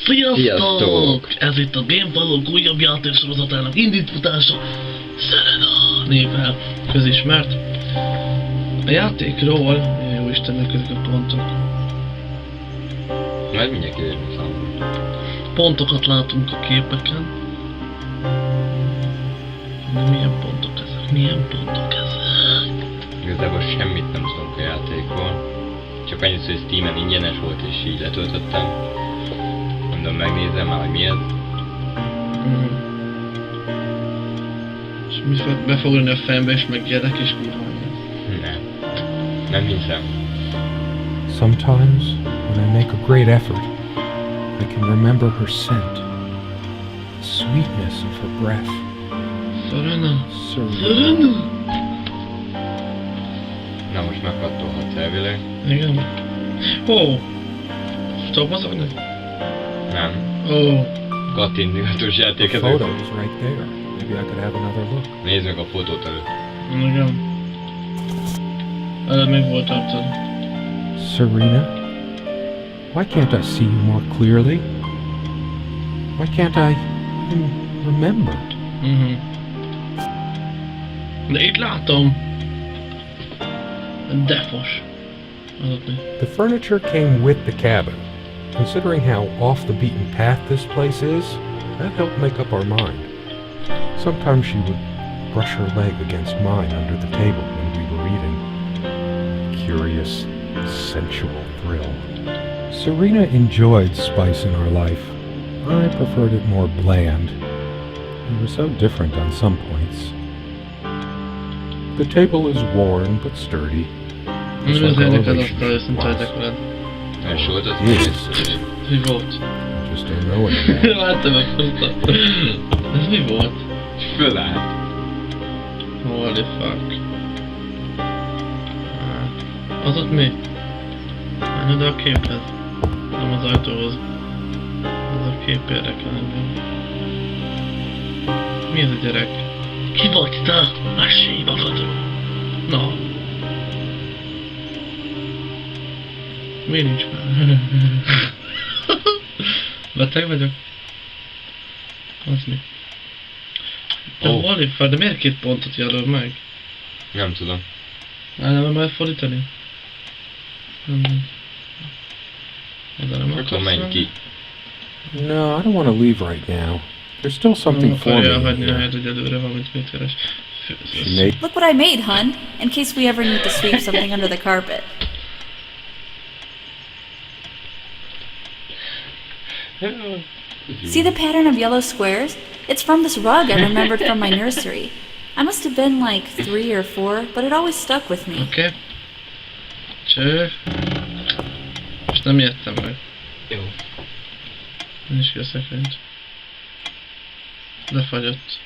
Sziasztok! Ez itt a GameFaLók újabb játéksorozatának indítfutása, Serena névvel közismert. A játékról, jó Isten, megközik a pontok. Majd mindjárt kiderül számomra. Pontokat látunk a képeken. De milyen pontok ezek? Milyen pontok ezek? Igazából semmit nem tudunk a játékról. Csak annyit, hogy Steamen ingyenes volt és így letöltöttem. Mondom, megnézem már, hogy mi ez. És mi fog befoglalni a fejembe és megjelek és kurválni? Nem hiszem. Sometimes, when I make a great effort, I can remember her scent, the sweetness of her breath. Serena! Serena. Na most megkattolhatsz elvileg. Igen. Ó! Stop mozogni? Nem. Ó! Kattintgatós játék The ez. photo is right there. Maybe I could have another look. Nézd meg a fotót előtt. Igen. Előbb még volt tartod. Serena, why can't I see you more clearly? Why can't I even remember? De itt látom! Defos. The furniture came with the cabin. Considering how off the beaten path this place is, that helped make up our mind. Sometimes she would brush her leg against mine under the table when we were eating. Curious, sensual thrill. Serena enjoyed spice in our life. I preferred it more bland. We were so different on some points. The table is worn but sturdy. Mi az érdeked azt őszintejtek veled? És volt az Yes. egész. Mi volt? I just don't know anymore. Láttam megfogta. Ez mi volt? Fölállt. Holy fuck. Az ott mi? Menj oda a képhez. Nem az ajtóhoz. Az a kép érdekel engem. Mi ez a gyerek? Ki vagy te? Mesélj magadról! Na. Mi nincs már? Beteg vagyok? Az mi? De Ó. holy fuck, de miért 2 pontot jelöl meg? Nem tudom. Nem lehet fordítani? Akkor menj ki. No, I don't want to leave right now. There's still something for me in here. She made Look what I made, hun, in case we ever need to sweep something under the carpet. See the pattern of yellow squares? It's from this rug I remembered from my nursery. I must have been like 3 or 4, but it always stuck with me. Oké. Cső. Most nem jöttem meg. Jó. Nincs ki a szekrényt. Lefagyott.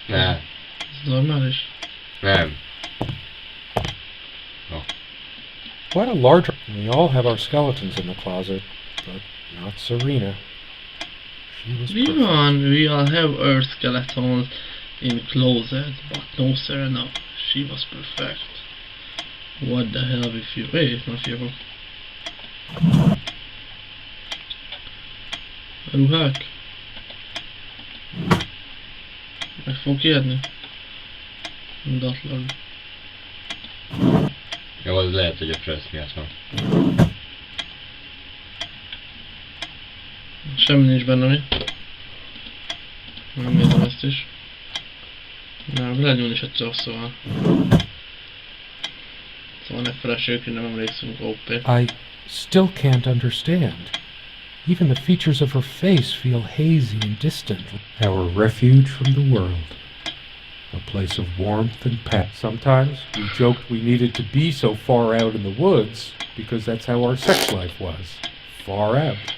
Ne. Ez normális? Nem. quite a large... We all have our skeletons in the closet, but not Serena. She was We perfect. we all have our skeletons in closet, but no Serena. She was perfect. What the hell with you? Hey, not you. Ruhák? Meg fogok ijedni? Mondatlan. Jó, az lehet, hogy a press miatt van. Semmi nincs benne, mi? Nem nézem ezt is. Nem, lenyúlni se tudok, szóval. Szóval ne felessék, hogy nem emlékszünk OP. I still can't understand. Even the features of her face feel hazy and distant. Our refuge from the world. A place of warmth and pet. Sometimes we joked we needed to be so far out in the woods because that's how our sex life was. Far out.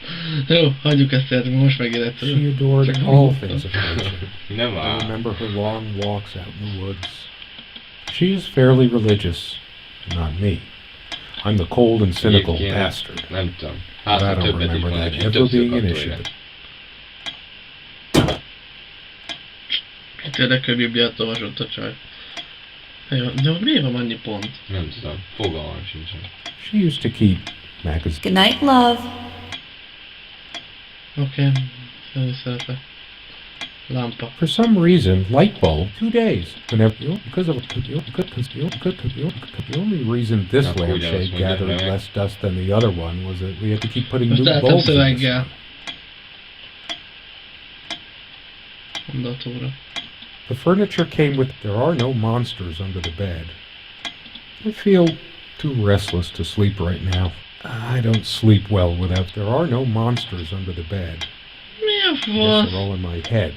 Jó, hagyjuk ezt el, most megérett. She adored all things of nature. Nem I áll. remember her long walks out in the woods. She is fairly religious. Not me. I'm the cold and cynical Egyébként bastard. Nem tudom. But Hát, I ha don't többet is remember van, that és ever többször being an kapcsolja. issue. Itt érdekel Bibliát olvasott a csaj. Jó, de miért van annyi pont? Nem tudom. Fogalmam sincsen. She used to keep magazines. Good night, love. Oké. Szeretek. Lámpa. For some reason, light bulb, 2 days. Whenever because of the only reason this Akkor lampshade ugyanazt gathered mondja, less dust than the other one was that we had to keep putting Most new álltam bulbs in this. szöveggel. Mondatóra. The furniture came with. There are no monsters under the bed. I feel too restless to sleep right now. I don't sleep well without. There are no monsters under the bed. Mi a I guess fasz? they're all in my head.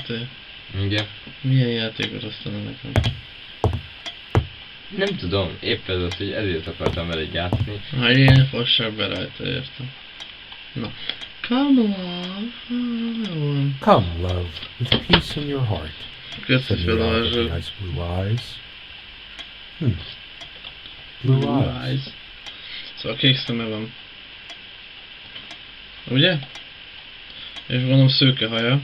Te. Igen. Milyen játékot aztán nekem? Nem tudom, épp ez az, hogy ezért akartam vele játszani. Én fossak be rajta, értem. Na. Come on. Come, love, with peace in your heart. Köszi Said Mira with felolvasod. nice blue eyes. Blue eyes. Szóval kék szeme van. Ugye? És gondolom szőke haja.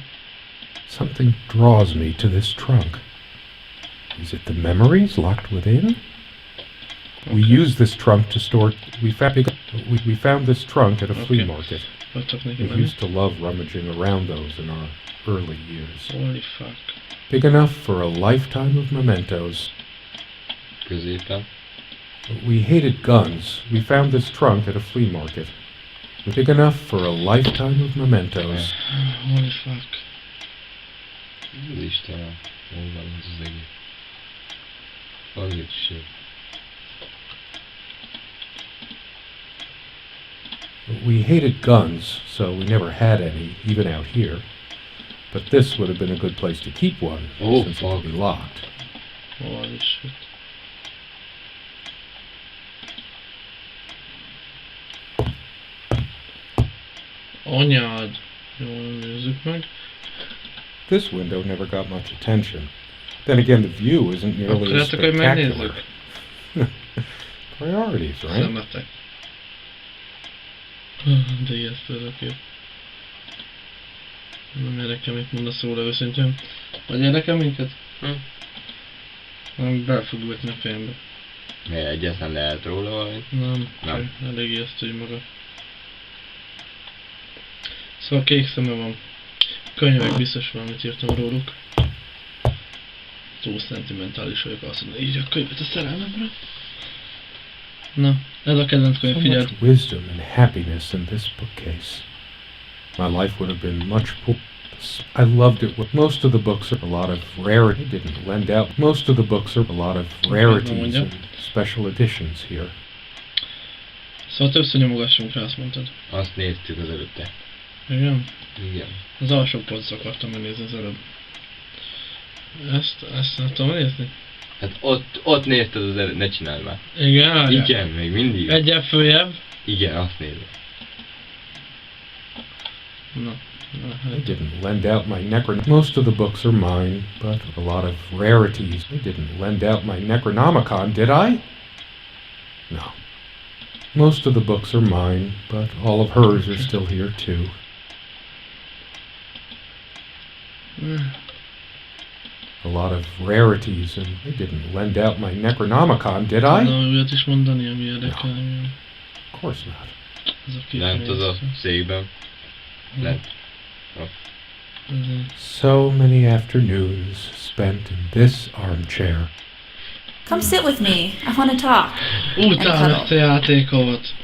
Something draws me to this trunk. Is it the memories locked within? We use this trunk to store. We found this trunk at a flea Okay. market. Adtak neki We menni. used to love rummaging around those in our early years. Holy fuck. Big enough for a lifetime of mementos. Középen. We hated guns. We found this trunk at a flea market. Big enough for a lifetime of mementos. Holy fuck. Az Istenem. Hol van ez az egész? Holy shit. We hated guns, so we never had any, even out here. But this would have been a good place to keep one, Oh, since it fuck. would be locked. Holy shit. Anyád. Jól nézzük meg. This window never got much attention. Then again, the view isn't nearly as Akarjátok, hogy spectacular. megnézzük? Priorities, right? Szemetek. De ijesztő ez a kép. Nem érdekel, mit mondasz róla őszintén. Vagy érdekel minket? Nem, be fog ütni a fejembe. Mert egyáltalán lehet róla valamit? Nem, Nem. elég ijesztő, hogy maga. Szóval kék szeme van. Könyvek biztos valamit írtam róluk. Túl szentimentális vagyok, azt mondom, írja a könyvet a szerelmemre. Na, ez a kedvenc könyv, So figyeld. much wisdom and happiness in this bookcase. My life would have been much I loved it. Most of the books are a lot of rarity. They didn't lend out. Most of the books are a lot of rarities and special editions here. Szóval többször nyomogassunk rá, azt mondtad. Azt néztük az előtte. Igen? Igen. Az alsó polcot akartam megnézni az előbb. Ezt nem tudom nézni? Hát ott nézted az előtt, ne csináld már. Igen, várjál. Igen, még mindig. Egyel följebb. Igen, azt nézed. Na. I didn't lend out my Most of the books are mine, but a lot of rarities. I didn't lend out my Necronomicon, did I? No. Most of the books are mine, but all of hers are still here too. A lot of rarities, and I didn't lend out my Necronomicon, did I? Na, olyat is mondani, ami érdekel engem. Of course not. Ez a kép. Lent az a székben. Lent. So many afternoons spent in this armchair. Come sit with me. I want to talk. Utálom ezt a játékot.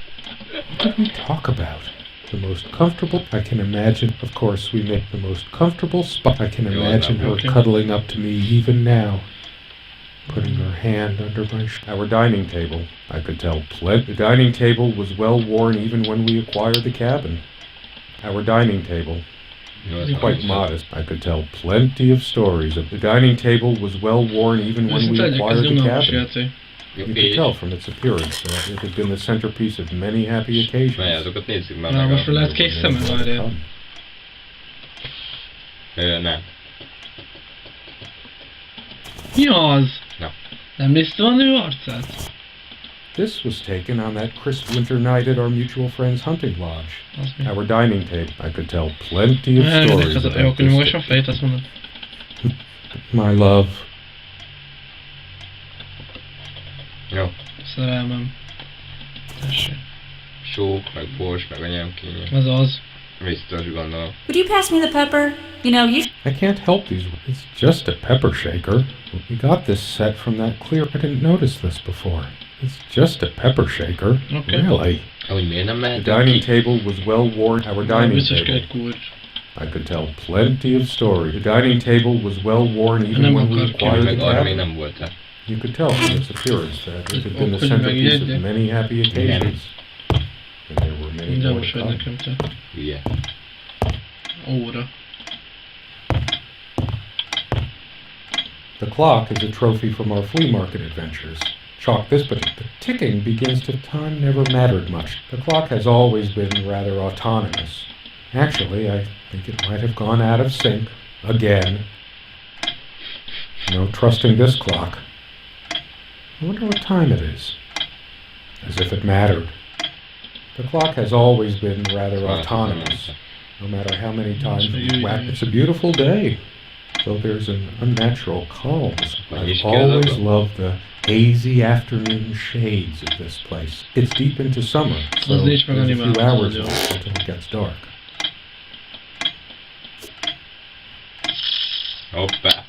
What did we talk about? The most comfortable I can imagine. Of course, we make the most comfortable spot. I can imagine her cuddling up to me even now, putting her hand under my our dining table. I could tell the dining table was well worn even when we acquired the cabin. Our dining table. Quite modest. I could tell plenty of stories of the dining table was well worn even when we acquired the cabin. You could tell from its appearance that it had been the centerpiece of many happy occasions. Azokat nézzük már Na, meg. most lehet kék szeme, várjál. Nem. Mi az? Na. Nem nézted a nő arcát? This was taken on that crisp winter night at our mutual friend's hunting lodge. Az mi? Our dining table. I could tell plenty of stories Jó, about akkor nyomogassam a fejét, azt mondod. My love. Jó. Szerelmem. Tessék. sók, meg bors, meg anyámkénye. Ez az. Biztos gondolom. Would you pass me the pepper? You know, you I can't help these. It's just a pepper shaker. We got this set from that clear. I didn't notice this before. It's just a pepper shaker. Okay. Really? Ahogy miért nem The mehetek dining ki? table was well worn. Our dining Biztos kell table. egy kulcs. I could tell plenty of stories. The dining table was well worn even Nem when we akar acquired Meg the arra még cabinet. nem voltál. You could tell from its appearance that it had been the Open centerpiece of megjegyzek. many happy occasions. And there were many De more most to vagy come. nekem te. Hülye. Óra. The clock is a trophy from our flea market adventures. Chalk this, but the ticking begins to time never mattered much. The clock has always been rather autonomous. Actually, I think it might have gone out of sync again. No trusting this clock. I wonder what time it is. As if it mattered. The clock has always been rather autonomous. No matter how many times we whack, it's a beautiful day. Though there's an unnatural calm. I've always loved the hazy afternoon shades of this place. It's deep into summer, so Az there's nincs meg a few animálva, hours nagyon. left until it gets dark. Hoppá.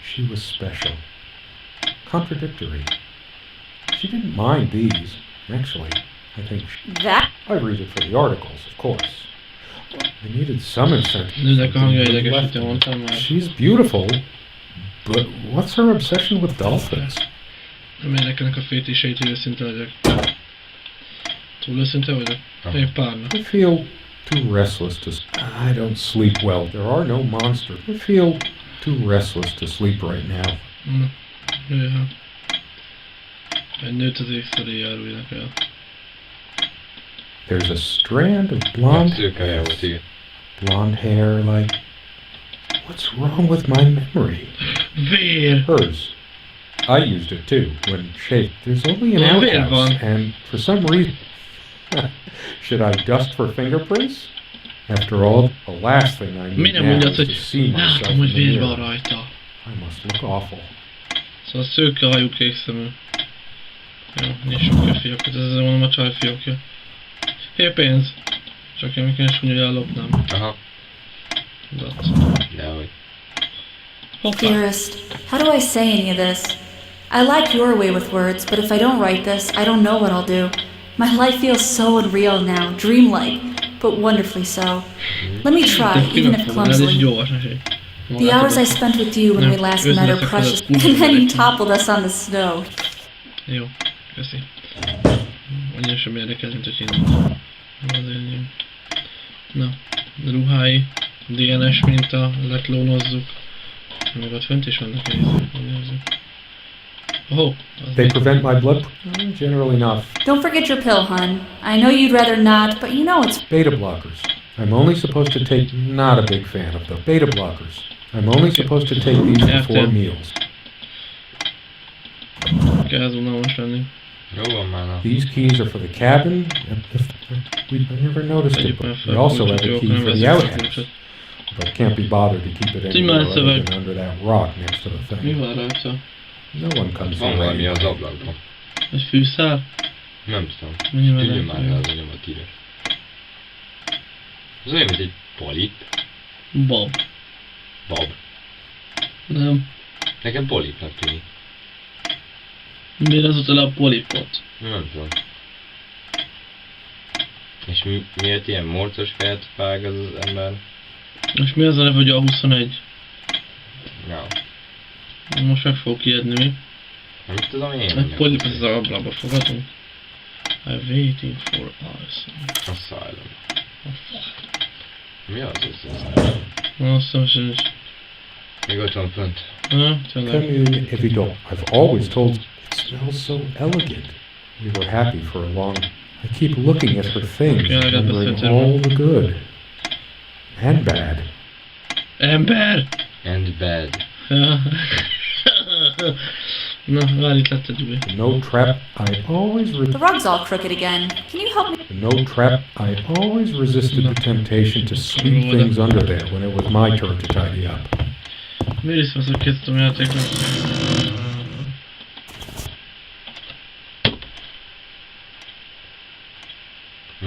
She was special. Contradictory. She didn't mind these. Actually, I think that I read it for the articles, of course. I needed some incentive. Nőnek a hangja something idegesítő, left in mondtam me. már. She's beautiful, but what's her obsession with dolphins? Nem érdekelnek a fétiseit, hogy őszinte legyek. Túl őszinte vagyok? Aha. Én párna. I feel too restless to. I don't sleep well. There are no monsters. I feel too restless to sleep right now. Néha. Egy nőt az ég felé járuljanak el. There's a strand of Szőke volt, igen. blonde hair. Like, what's wrong with my memory? Vér! Hers. I used it too when shaved. There's only an Well, there outhouse, one. and for some reason, should I dust for fingerprints? After all, the last thing I Mi need nem now mondja is azt, to hogy see myself látom, in hogy the vér van mirror. rajta. I must look awful. Szóval szőke hajú kék szemű. Jó, nyissuk ki a fiókot, ezzel mondom a csaj fiókja. Hé, pénz! Csak én mikor is mondja, hogy ellopnám. Aha. Dat. Dehogy. Hoppá! Dearest, how do I say any of this? I like your way with words, but if I don't write this, I don't know what I'll do. My life feels so unreal now, dreamlike, but wonderfully so. Let me try, even if Ez is clumsily. gyors, esély. The hours I spent with you when we last met are precious, and then you toppled us on the snow. Jó, köszi. Annyira sem érdekel, mint hogy én. Azért én. Na, ruhái, DNS minta, leklónozzuk. Még ott fönt is vannak nézzük. Oh, az They még- prevent my blood. Generally not. Don't forget your pill, hun. I know you'd rather not, but you know it's Beta blockers. I'm only supposed to take. Not a big fan of the beta blockers. I'm only supposed to take these before Értem. meals. Kell unalmas lenni. Jó van már, na. These keys are for the cabin. And I never noticed it, Tegyük már but fel we a also have kulcsot, a jó, key akkor for nem the veszünk a outhouse. kulcsot. But I can't be bothered to keep it Tudj már anywhere other szöveg. than under that rock next to the Mi thing. van rajta? No one comes Van here valami az anyway. ablakban. Egy fűszál? Nem tudom. Mennyi van Tűnjön már rajta? le az a nyomatíres. Ez olyan, mint egy polip. Bab. Bab. Nem. Nekem polipnak tűnik. Miért azóta le a polipot? Nem tudom. És miért ilyen morcos fejet vág az az ember? És mi az a neve, hogy a 21? Ja. Most meg fogok ijedni, mi? Nem tudom én. Egy polip az ablakba fogadunk. I'm waiting for us. Asylum. Mi az az? Azt hiszem sincs. Még ott van fönt. Ha, tényleg. Commune évident. I've always told it smells so elegant. We were happy for a long. I keep looking at her things, Okay, I got the remembering center all one. the good and bad. Ember! And bad. Na, várj, itt lett egy új. The no trap. I always the rug's all crooked again. Can you help me? the no trap. I always resisted the temptation to sweep things under there when it was my turn to tidy up. Miért is veszek kezdtem játéknak?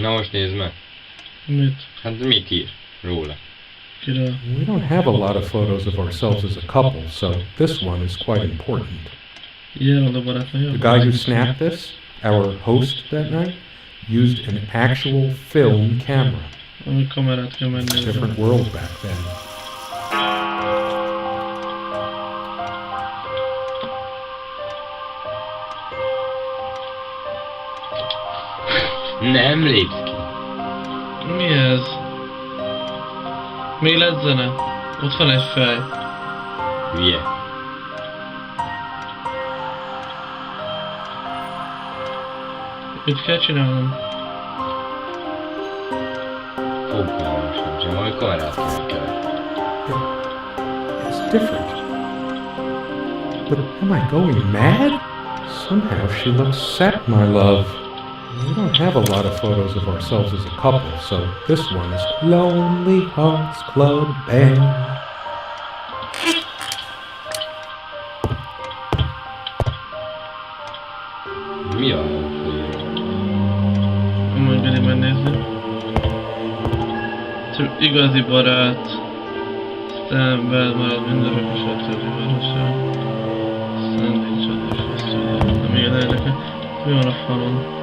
Na most nézd meg. Mit? Hát mit ír róla? Kiről? We don't have a lot of photos of ourselves as a couple, so this one is quite important. Ilyen a barátnője? The guy who snapped this, our host that night, used an actual film camera. Ami kamerát kell menni. Different world back then. Nem lépsz ki. Mi ez? Még lett zene? Ott van egy fej. Hülye. Mit kell csinálnom? Fogalmam sem, majd kamerát kell. It's different. But am I going mad? Somehow she looks set, my love. We don't have a lot of photos of ourselves as a couple, so this one is Lonely Hearts Club Band. Mi a Nem engedi megnézni. Csak igazi barát. Aztán belmarad minden röpös attól városa. Aztán nincs az is feszülő. Nem ilyen érdekel. Mi van a falon?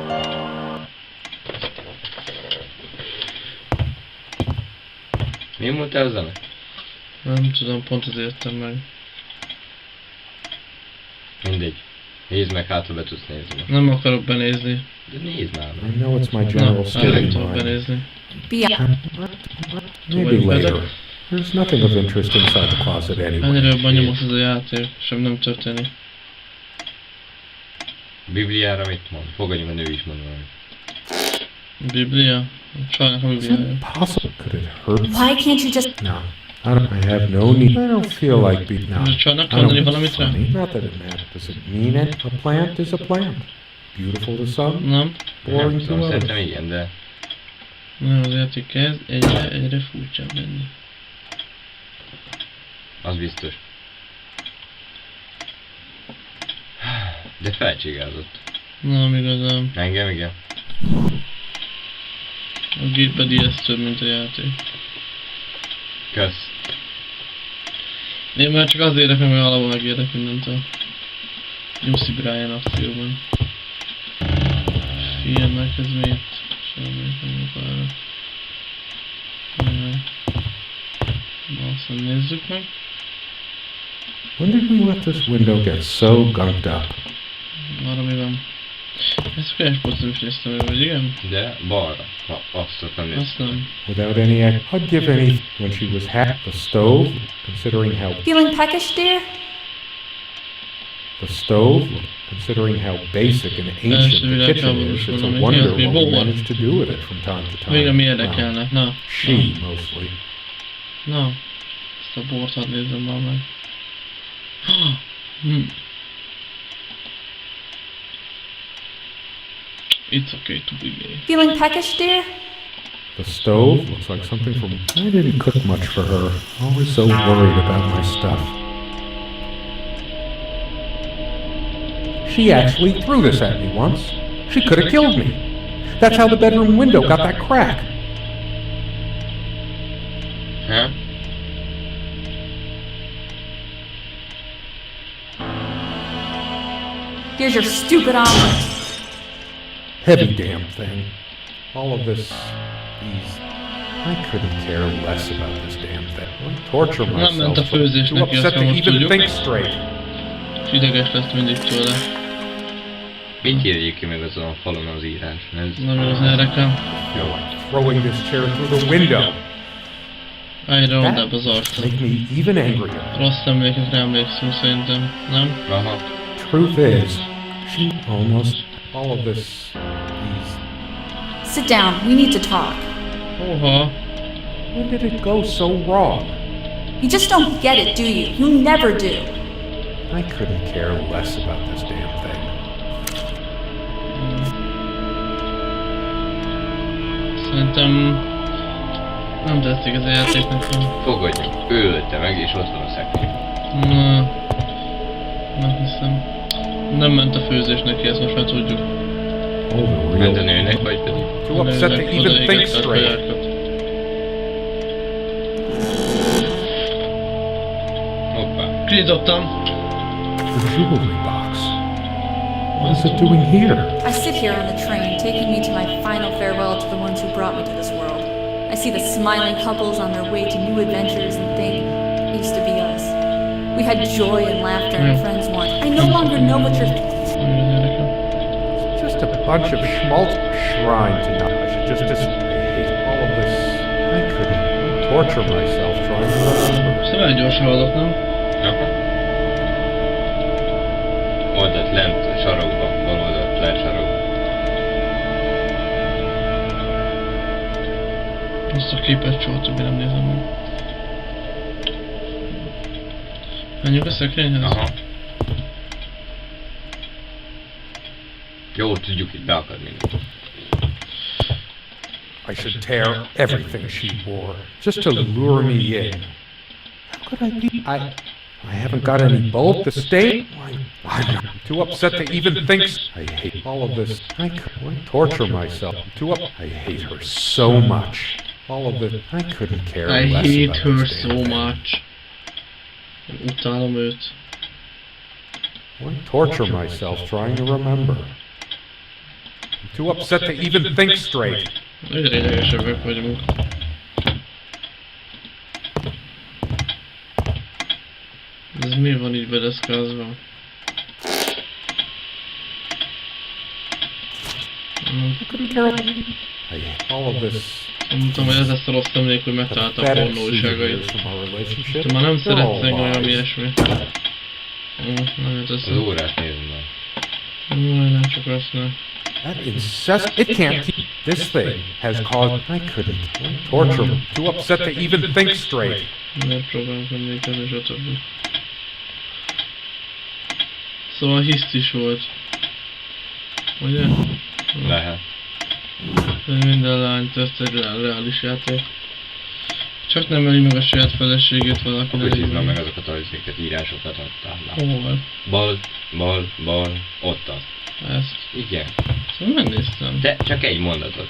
Mi mondtál a zene? Nem tudom, pont ezért értem meg. Mindegy. Nézd meg, hát ha be tudsz nézni. Nem akarok benézni. De nézd már I meg. know it's my Na, general state nem of tudok mind. benézni. Maybe later. There's nothing of interest inside the closet Ennyire anyway. jobban nyomott ez a játék, sem nem történik. Bibliára mit mond? Fogadjunk, a nő is mond valami. Biblia? Sajnos a Is Bibliája. it possible? Could it hurt? Why can't you just... No. I have no need. I don't feel like being. No. Most csajnak I mondani don't. valamit It's rá? funny. Not that it matters. Does it mean it? A plant is a plant. Beautiful to some, Nem? Nem boring to tudom, others. szerintem igen, de... Nem, az játék kezd egyre furcsább lenni. Az biztos. De felcsigázott. Nem igazán. Engem igen. A géped ijesztőbb, mint a játék. Kösz. Én már csak azért érek meg, mert alapban megérek mindent a Jussi Brian akcióban. Filmek, ez mi itt? Semmi, nem arra. Na, aztán nézzük meg. When did we let this window get so gunked up? Arra mi van? Ezt a könyvpolcon nem is néztem meg, vagy igen? De balra. Azt nem néztem. Azt nem. Without any I'd give any when she was the stove, considering how Feeling peckish, dear? the stove, considering how basic and ancient the kitchen is, it's a wonder what we managed to do with it from time to time. Végre mi Well, érdekelne? Na. she mostly. Na. Ezt a bort hadd nézzem már meg. It's okay to be gay. Feeling peckish, dear? The stove looks like something from. I didn't cook much for her. Always so worried about my stuff. She actually threw this at me once. She could have killed me. That's how the bedroom window got that crack. Ha? Here's your stupid omelet. Heavy damn thing. All of this. These. I couldn't care less about this damn thing. I torture ment myself a főzés too neki, upset azt to most even tudjuk. think straight. És ideges lesz mindig tőle. Mit írjék ki meg azon a falon az írás? Ez... Nem igazán érdekel. Jó. Throwing this chair through the window. Egyre oddább az arcra. Make me even angrier. Rossz emlékekre emlékszünk szerintem, nem? Aha. Truth is, she almost all of this. These. Sit down. We need to talk. Oha. When did it go so wrong? You just don't get it, do you? You never do. I couldn't care less about this damn thing. Szerintem nem tetszik ez a játék nekem. Fogadjuk. Ő ölte meg, és ott van a szekrény. Nem hiszem. Nem ment a főzés neki, ezt most már tudjuk. Oh, the Ment a real... nőnek, vagy pedig? Too upset to even think straight. Hoppá. Kinyitottam. The jewelry box. What is it doing here? I sit here on the train, taking me to my final farewell to the ones who brought me to this world. I see the smiling couples on their way to new adventures and think, it used to be us. We had joy and laughter and friends once. I no longer know what you're... It's just a bunch of schmaltz shrine tonight. I should just hate all of this. I couldn't torture myself trying to remember. Szóval gyorsan haladok, nem? Aha. Oldalt lent, a sarokban, bal oldalt lent sarokban. Azt a képet soha többé nem nézem meg. Menjünk a szekrényhez? Aha. Jó, tudjuk itt beakadni. I should tear everything she wore, just to lure me in. How could I be? I haven't got any bulb to stay. I'm too upset to even think. I hate all of this. I couldn't torture myself. I hate her so much. All of it. I couldn't care I less hate about her this so damn thing. much. Utálom őt. Why torture myself trying to remember? I'm too upset to even think straight. Egyre idegesebbek vagyunk. Ez mi van így bedeszkázva? I couldn't care. I hate all of this. Mondtam, hogy ez lesz a rossz emlék, hogy megtaláltam Pathetic pornó újságait. from our relationship. Te már nem They're szeretsz all engem, olyan lies. ilyesmi. Nem jött össze. Az órát nézd meg. Nem csak azt nem. That incest. It can't keep. This thing has caused. I couldn't torture me. Too upset to even think straight. Miért próbálunk emlékezni, stb. Szóval hiszt is volt. Ugye? Lehet. De minden lány tesz egy reális játék. Csak nem öli meg a saját feleségét valaki. Akkor csizd meg azokat a írásokat a táblán. Hol? Bal, ott az. Ezt. Igen. Szóval megnéztem. De csak egy mondatot.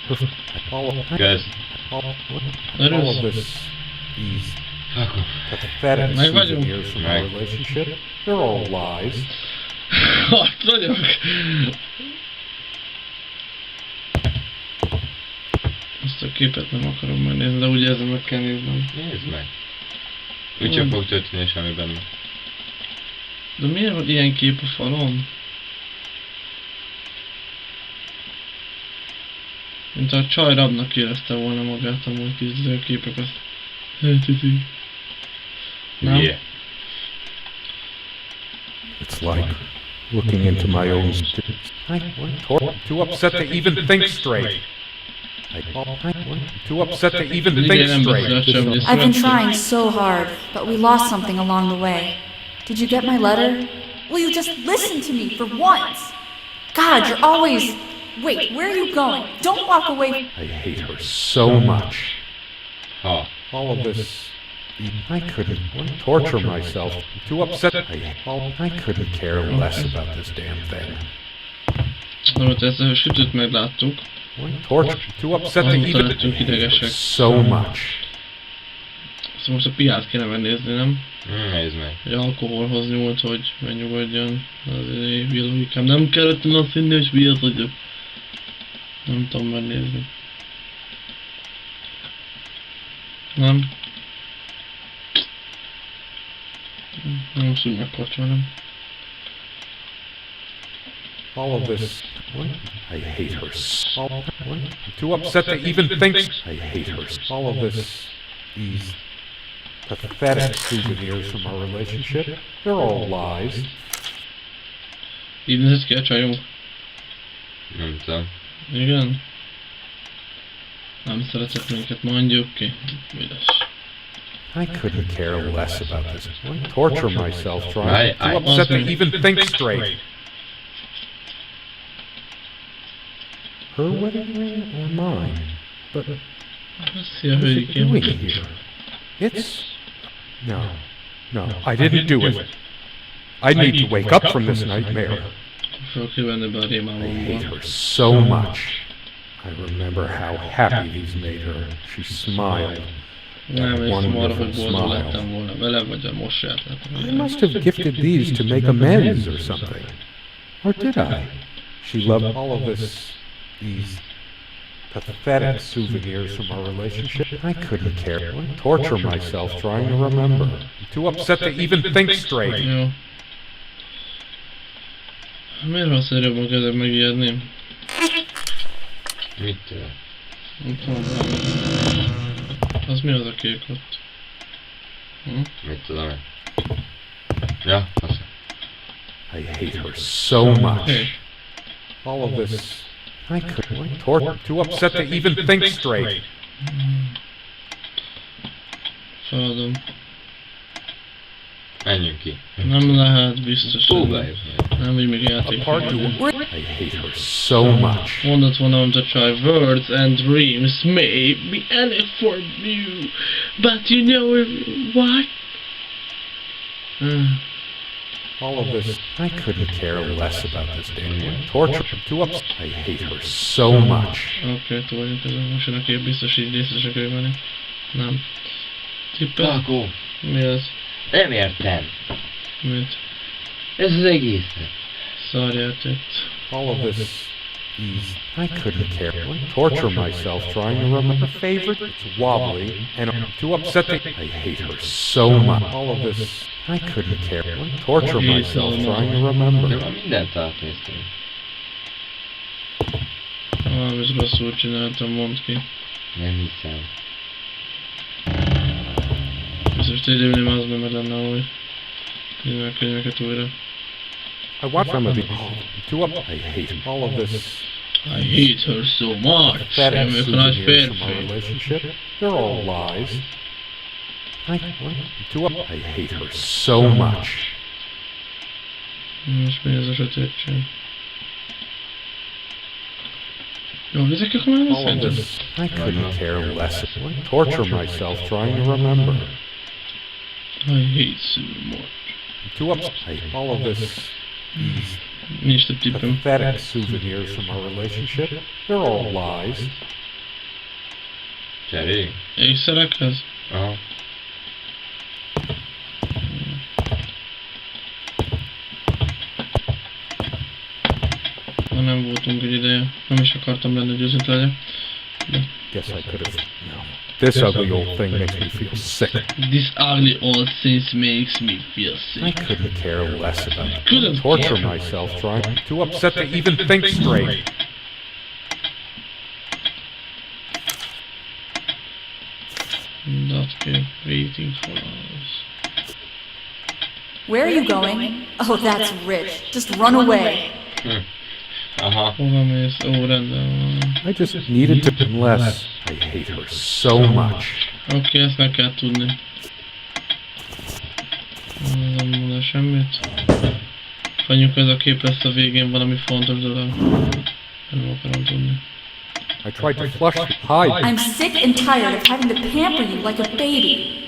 Kösz. All of this. These Fuck off. pathetic Meg vagyunk. souvenirs from our relationship. They're all lies. Ott vagyok! Azt a képet nem akarom megnézni, de úgy érzem, meg kell néznem. Nézd meg. Úgyse fog történni semmi benne. De miért van ilyen kép a falon? Mint a csaj rabnak érezte volna magát, amúgy készítő képeket. Nem? Yeah. It's like looking into my own. Too upset to even think straight. Too upset to even think straight. I've been trying so hard, but we lost something along the way. Did you get my letter? Will you just listen to me for once? God, you're always... Wait, where are you going? Don't walk away. I hate her so much. Ha. All of this. I couldn't torture myself. Too upset. I couldn't care less about this damn thing. Na, mert ezt a sütőt megláttuk. Torture. Too upset to even. Lettünk idegesek. So much. Szóval most a piát kéne megnézni, nem? Nézd meg. Hogy alkoholhoz nyúlt, hogy megnyugodjon. Azért biológikám. Nem kellett azt hinni, hogy hülye vagyok. Nem tudom megnézni. Nem? Nem szúgy meg kocsma, nem? All of this. I hate her. Too upset to even think. I hate her. All of this. These pathetic souvenirs from our relationship. They're all lies. Így nézett ki a csajunk? Nem tudom. Igen? Nem szeretett minket, mondjuk ki. Mi lesz? I couldn't care less about this. Torture myself trying. Too upset to even think straight. Her wedding ring or mine? But Szia, what is it hölgyikém. doing here? It's... No, I didn't do it. I need to wake up from this nightmare. Fel kell venni be a I hate rémálomba. her so much. I remember how happy these made her. She smiled. Nem That hiszem arra, hogy wonderful boldog smile. lettem volna vele, vagy a mosját lettem. I must have gifted these to make amends or something. Or did I? She loved all of these pathetic souvenirs from our relationship. I couldn't care. I'd torture myself trying to remember. I'm too upset to even think straight. Jó. Miért van szerűbb kezdek megijedni? Mitől? Nem tudom, valami. Az mi az a kék ott? Mit tudom én? Ja, azt. I hate her so much. Hey. All of this. I couldn't. Too upset to even think straight. Feladom. Menjünk ki. Nem lehet biztos. Próbáljuk. Nem, hogy még A part two. játék. I hate her so much. Mondott volna, hogy a child words and dreams may be any for you, but you know what? All of this. I couldn't care less about this damn torture. Too upset. I hate her so much. Oké, túl vagyunk ezen. Most jön a kép, biztos így részesek venni. Nem. Tippel? Pakó, Mi az? nem értem. Mit? Ez az egész. Szarjáték. All of this. I couldn't care. Torture myself trying to remember. Favorite. It's wobbly and I'm too upset to. I hate her so much. All of this. I couldn't care. Torture myself trying to remember. Már mindent átnéztünk. Valamit rosszul csináltam, mondd ki. Nem hiszem. Biztos tényleg az nem lenne, hogy nézd meg a könyveket újra. I watched some of the. Too up. I hate all of this. I hate her so much. Pathetic Nem ők a nagy souvenirs from our férfi. relationship. They're all lies. Too up. I hate her so much. Most mi ez a sötétség? Jó, ezek akkor már nem All of szerintem. this. I couldn't care less. Torture myself trying to remember. I hate so much. Too up. All of this. Nincs több tippem. Pathetic souvenirs from our relationship. They're all lies. Cseréljünk? Ékszerekhez? Aha. Ma nem voltunk egy ideje. Nem is akartam lenni, hogy őszinte legyek. Guess I could have. No. This ugly old thing makes me feel sick. This ugly old thing makes me feel I sick. couldn't care less about it. Couldn't Torture care. myself trying. Too upset to even think straight. That kid waiting for us. Where are you going? Oh, that's rich. Just run away. Aha. Hova mész? Ó, rendben van. I just needed to unless I hate her so much. Oké, ezt meg kell tudni. Nem mondom semmit. Hagyjuk, ez a kép lesz a végén valami fontos dolog. Nem akarom tudni. I tried to flush, hide. I'm sick and tired of having to pamper you like a baby.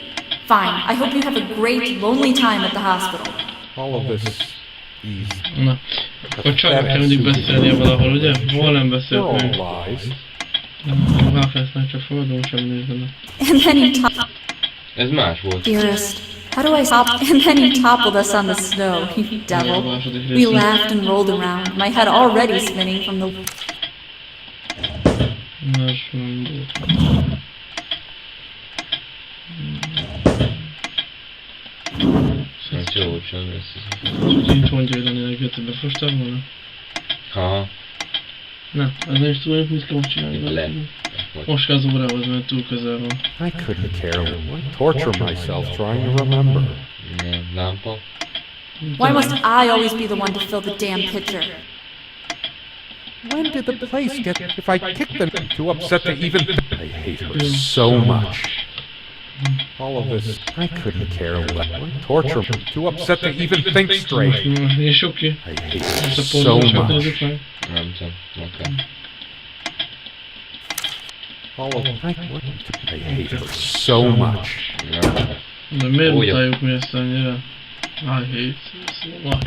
Fine, I hope you have a great, lonely time at the hospital. All of this. These. Na, akkor csajnak kell mindig beszélnie valahol, ugye? Hol nem They're beszélt all még? lies. Már lesznek, csak fogadunk sem nézve. And then you top... Ez más volt. Dearest, how do I stop? And then you toppled us on the snow, you devil. We laughed and rolled around, my head already spinning from the... Más nem volt. Ez jó, sem lesz. Csak így mondja, hogy lennének jöttet befostál volna? Aha. Na, ez nem is tudjuk, mit kell most csinálni. Le. Most kell az órához, mert túl közel van. I couldn't care. Torture myself trying to remember. Nem, lámpa. Why must I always be the one to fill the damn pitcher? When did the place get? If I kick them, too upset to even. I hate her so much. All of this. I couldn't care less. Torture. Too upset to even think straight. És oké. I hate her Ezt a so pontosan nézzük much. meg. Nem tudom. Oké. All of I hate her so much. Nem. De miért Úgy. utáljuk mi ezt annyira? I hate so much.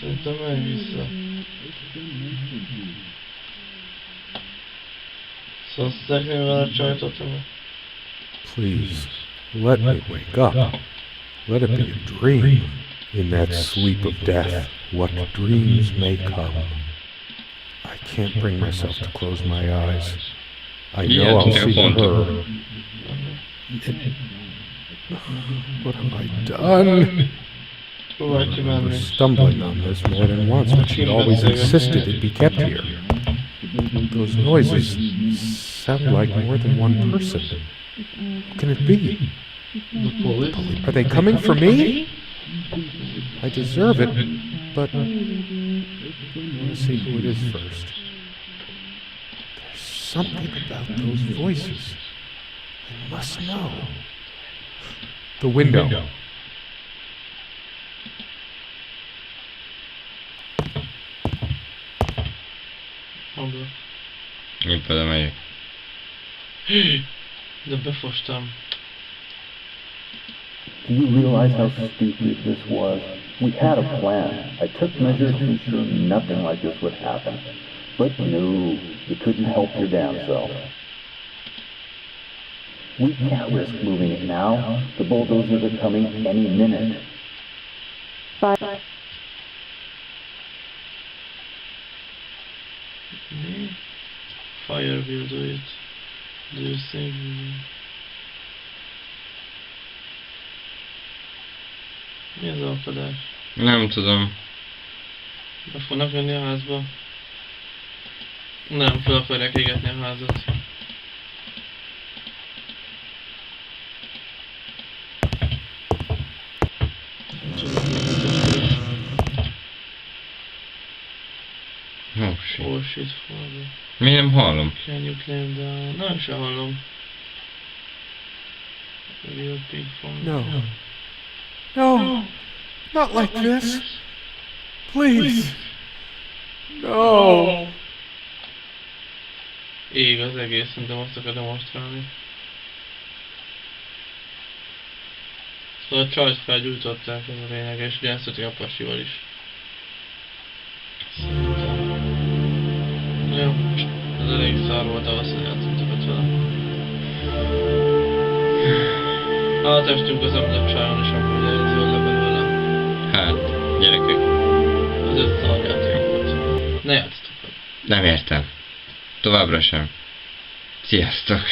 Szerintem menj vissza. Szaszták még vele csajtot, Please, let me wake up. Let it be a dream. In that sleep of death, what dreams may come. I can't bring myself to close my eyes. I know I'll see her. What have I done? Próbálj I kimenni. was stumbling on this more than once, but she'd always insisted it be kept here. Those noises sound like more than one person. Who can it be? The police? Are they coming for me? I deserve it, but let's see who it is first. There's something about those voices. I must know. The window. Hallod? Épp oda megyek. De befostam. Do you realize how stupid this was? We had a plan. I took measures to ensure nothing like this would happen. But no, you couldn't help your damn self. We can't risk moving it now. The bulldozers are coming any minute. Fire will do it. Do you think? Mi az alkadás? Nem tudom. Be fognak jönni a házba? Nem, fel akarják égetni a házat. Oh shit. Oh shit, father. Miért nem hallom? Can you claim down? Nem se hallom. A real big phone. No. No. Not like this. Please. No. Ég az egész, szerintem azt akar demonstrálni. Szóval a csajt felgyújtották, ez a lényeg, és játszottak a pasival is. Szerintem. Jó, ez elég szar volt, ahhoz játszottakat vele. Átestünk az emlett csajon, és akkor ugye ez jól le belőle. Hát, gyerekek. Az öt szar játék volt. Ne játszottak. Nem értem. Továbbra sem. Sziasztok.